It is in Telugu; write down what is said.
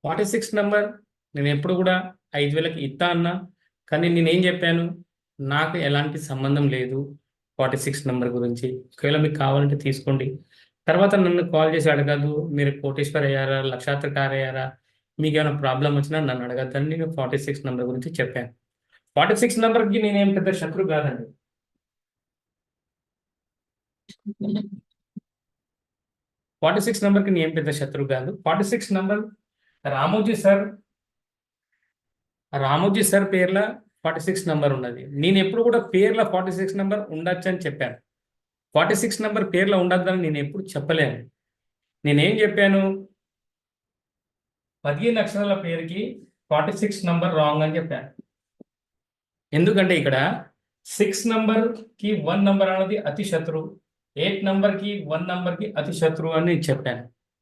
46 నంబర్ నేను ఎప్పుడు కూడా 5,000కి ఇస్తా అన్నా. కానీ నేనేం చెప్పాను, నాకు ఎలాంటి సంబంధం లేదు 46 నంబర్ గురించి. ఒకవేళ మీకు కావాలంటే తీసుకోండి. తర్వాత నన్ను కాల్ చేసి అడగద్దు, మీరు కోటేశ్వర్ అయ్యారా, లక్షాధికారి అయ్యారా, మీకు ఏమైనా ప్రాబ్లం వచ్చినా నన్ను అడగద్దని నేను 46 నంబర్ గురించి చెప్పాను. 46 నంబర్కి నేనేం పెద్ద శత్రు కాదండి. 46 నంబర్కి నేను ఏం పెద్ద శత్రువు కాదు. 46 number Ramoji sir Ramoji sir పేర్ల 46 నంబర్ ఉన్నది. నేను ఎప్పుడు కూడా పేర్ల 46 నంబర్ ఉండొచ్చు అని చెప్పాను. 46 నంబర్ పేర్ల ఉండొద్దని నేను ఎప్పుడు చెప్పలేను. నేనేం చెప్పాను, 15 అక్షరాల పేరుకి 46 నంబర్ రాంగ్ అని చెప్పాను. ఎందుకంటే ఇక్కడ 6 నంబర్కి 1 నంబర్ అనేది అతి శత్రువు, 8 నంబర్కి 1 నంబర్కి అతి శత్రువు అని నేను చెప్పాను.